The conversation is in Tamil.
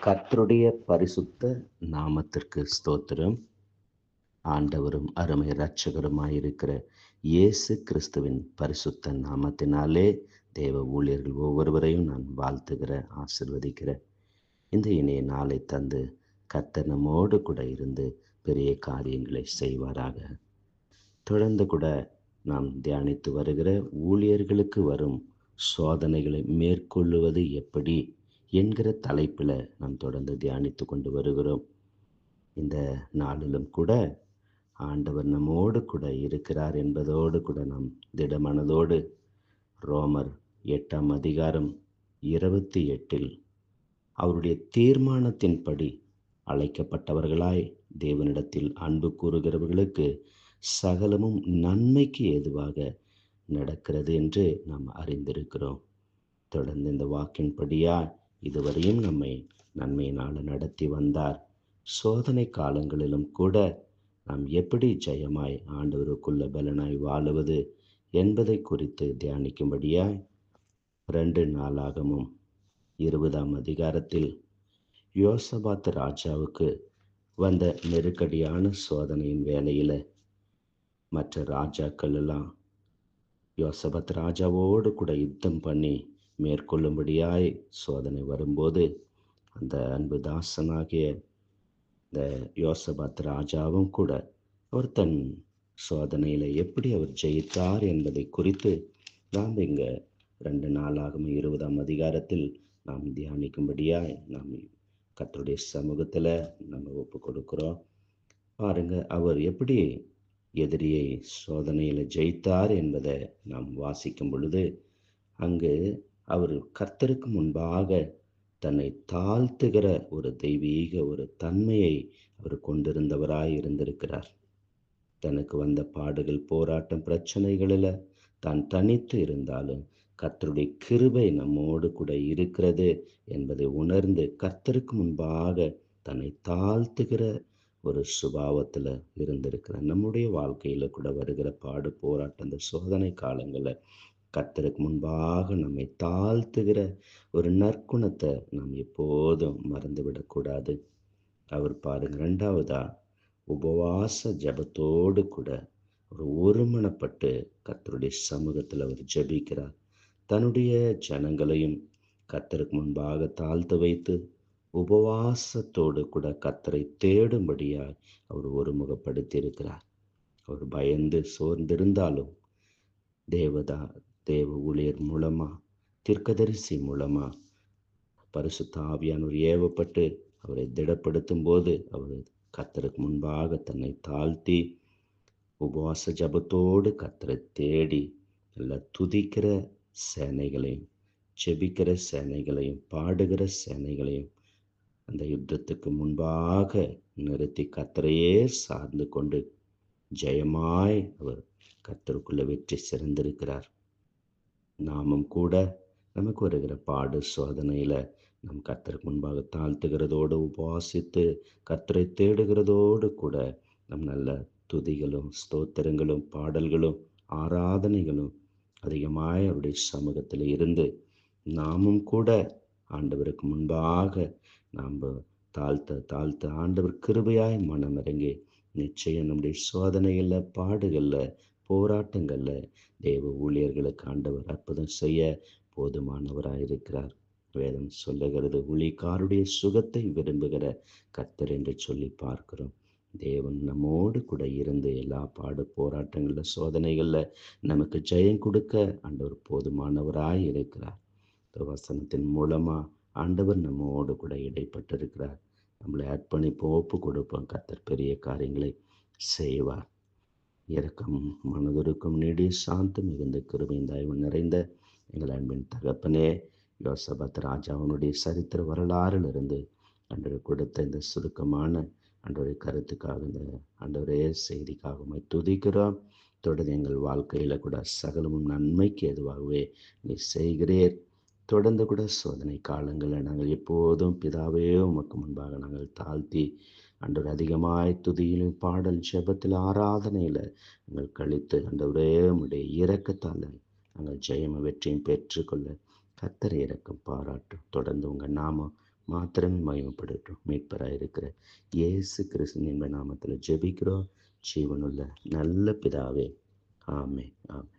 கர்த்தருடைய பரிசுத்த நாமத்திற்கு ஸ்தோத்திரம். ஆண்டவரும் அருமை இரட்சகருமாயிருக்கிற இயேசு கிறிஸ்துவின் பரிசுத்த நாமத்தினாலே தேவ ஊழியர்கள் ஒவ்வொருவரையும் நான் வாழ்த்துகிற, ஆசிர்வதிக்கிற இந்த இணைய நாளை தந்து கர்த்தர் நம்மோடு கூட இருந்து பெரிய காரியங்களை செய்வாராக. தொடர்ந்து கூட நாம் தியானித்து வருகிற ஊழியர்களுக்கு வரும் சோதனைகளை மேற்கொள்ளுவது எப்படி என்கிற தலைப்பில் நாம் தொடர்ந்து தியானித்து கொண்டு வருகிறோம். இந்த நாளிலும் கூட ஆண்டவர் நம்மோடு கூட இருக்கிறார் என்பதோடு கூட நாம் திடமனதோடு ரோமர் 8:28 அவருடைய தீர்மானத்தின்படி அழைக்கப்பட்டவர்களாய் தேவனிடத்தில் அன்பு கூறுகிறவர்களுக்கு சகலமும் நன்மைக்கு ஏதுவாக நடக்கிறது என்று நாம் அறிந்திருக்கிறோம். தொடர்ந்து இந்த வாக்கின்படியா இதுவரையும் நம்மை நன்மையினால் நடத்தி வந்தார். சோதனை காலங்களிலும் கூட நாம் எப்படி ஜெயமாய் ஆண்டவருக்குள்ள பலனாய் வாழுவது என்பதை குறித்து தியானிக்கும்படியாய் 2 நாளாகமும் 20 யோசபாத் ராஜாவுக்கு வந்த நெருக்கடியான சோதனையின் வேளையில மற்ற ராஜாக்கள் எல்லாம் யோசபாத் ராஜாவோடு கூட யுத்தம் பண்ணி மேற்கொள்ளும்படியாய் சோதனை வரும்போது அந்த அன்பு தாசனாகிய இந்த யோசபாத் ராஜாவும் கூட அவர் தன் சோதனையில எப்படி அவர் ஜெயித்தார் என்பதை குறித்து நாம் இங்க 2 நாளாகமும் 20 நாம் தியானிக்கும்படியாய் நாம் கர்த்தருடைய சமூகத்துல நம்ம ஒப்பு கொடுக்கிறோம். பாருங்க, அவர் எப்படி எதிரியை சோதனையில ஜெயித்தார் என்பதை நாம் வாசிக்கும் பொழுது அங்கு அவர் கர்த்தருக்கு முன்பாக தன்னை தாழ்த்துகிற ஒரு தெய்வீக ஒரு தன்மையை அவர் கொண்டிருந்தவராய் இருந்திருக்கிறார். தனக்கு வந்த பாடுகள், போராட்டம், பிரச்சனைகளில் தான் தனித்து இருந்தாலும் கர்த்தருடைய கிருபை நம்மோடு கூட இருக்கிறது என்பதை உணர்ந்து கர்த்தருக்கு முன்பாக தன்னை தாழ்த்துகிற ஒரு சுபாவத்தில் இருந்திருக்கிறார். நம்முடைய வாழ்க்கையில கூட வருகிற பாடு, போராட்டம், அந்த சோதனை காலங்களில் கர்த்தருக்கு முன்பாக நம்மை தாழ்த்துகிற ஒரு நற்குணத்தை நாம் எப்போதும் மறந்துவிடக்கூடாது. அவர் பாருங்க, 2வதா உபவாச ஜபத்தோடு கூட ஒரு ஒருமனப்பட்டு கர்த்தருடைய சமூகத்தில் அவர் ஜபிக்கிறார். தன்னுடைய ஜனங்களையும் கர்த்தருக்கு முன்பாக தாழ்த்து வைத்து உபவாசத்தோடு கூட கர்த்தரை தேடும்படியாய் அவர் ஒருமுகப்படுத்தி இருக்கிறார். அவர் பயந்து சோர்ந்திருந்தாலும் தேவ ஊழியர் மூலமா, தீர்க்கதரிசி மூலமா பரிசுத்த ஆவியானவர் ஏவப்பட்டு அவரை திடப்படுத்தும் போது அவர் கர்த்தருக்கு முன்பாக தன்னை தாழ்த்தி உபவாச ஜபத்தோடு கர்த்தரை தேடி நல்ல துதிக்கிற சேனைகளையும், செபிக்கிற சேனைகளையும், பாடுகிற சேனைகளையும் அந்த யுத்தத்துக்கு முன்பாக நிறுத்தி கர்த்தரையே சார்ந்து கொண்டு ஜெயமாய் அவர் கர்த்தருக்குள்ள வெற்றி சிறந்திருக்கிறார். நாமும் கூட நமக்கு வருகிற பாடு, சோதனையில நம் கர்த்தருக்கு முன்பாக தாழ்த்துகிறதோடு, உபவாசித்து கர்த்தரை தேடுகிறதோடு கூட நம் நல்ல துதிகளும், ஸ்தோத்திரங்களும், பாடல்களும், ஆராதனைகளும் அதிகமாய் அவருடைய சமூகத்தில் இருந்து நாமும் கூட ஆண்டவருக்கு முன்பாக நாம் தாழ்த்த ஆண்டவர் கிருபையாய் மனமிறங்கி நிச்சயம் நம்முடைய சோதனைகளில், பாடுகளில், போராட்டங்களில் தேவ ஊழியர்களுக்கு ஆண்டவர் அற்புதம் செய்ய போதுமானவராயிருக்கிறார். வேதம் சொல்லுகிறது, ஊழியக்காருடைய சுகத்தை விரும்புகிற கர்த்தர் என்று சொல்லி பார்க்கிறோம். தேவன் நம்மோடு கூட இருந்து எல்லா பாடு, போராட்டங்களில், சோதனைகளில் நமக்கு ஜெயம் கொடுக்க ஆண்டவர் போதுமானவராய் இருக்கிறார். வசனத்தின் மூலமா ஆண்டவர் நம்மோடு கூட இடைப்பட்டிருக்கிறார். நம்மளை அர்ப்பணிப்போம், ஒப்பு கொடுப்போம். கர்த்தர் பெரிய காரியங்களை செய்வார். இரக்கம், மனதுருக்கம், நீடிய சாந்தம் மிகுந்த கிருபையும் தயவு நிறைந்த எங்கள் அன்பின் தகப்பனே, யோசபாத் ராஜாவினுடைய சரித்திர வரலாறிலிருந்து ஆண்டவர் கொடுத்த இந்த சுருக்கமான ஆண்டவரை கருத்துக்காக, இந்த ஆண்டவரே செய்திக்காக துதிக்கிறோம். தொடர்ந்து எங்கள் வாழ்க்கையில கூட சகலமும் நன்மைக்கு எதுவாகவே நீ செய்கிறீர். தொடர்ந்து கூட சோதனை காலங்களில் நாங்கள் எப்போதும் பிதாவே உமக்கு முன்பாக நாங்கள் தாழ்த்தி ஆண்டவர் அதிகமாய் துதியிலும், பாடல், ஜெபத்தில், ஆராதனையில் நாங்கள் கழித்து ஆண்டவரே உம்முடைய இரக்கத்தால் நாங்கள் ஜெயமும் வெற்றியும் பெற்றுக்கொள்ள கர்த்தர் இரக்கம் பாராட்டும். தொடர்ந்து உங்கள் நாமம் மாத்திரமே மகிமைப்படட்டும். மீட்பராக இருக்கிற இயேசு கிறிஸ்துவின் நாமத்தில் ஜெபிக்கிறோம் ஜீவனுள்ள நல்ல பிதாவே. ஆமென், ஆமென்.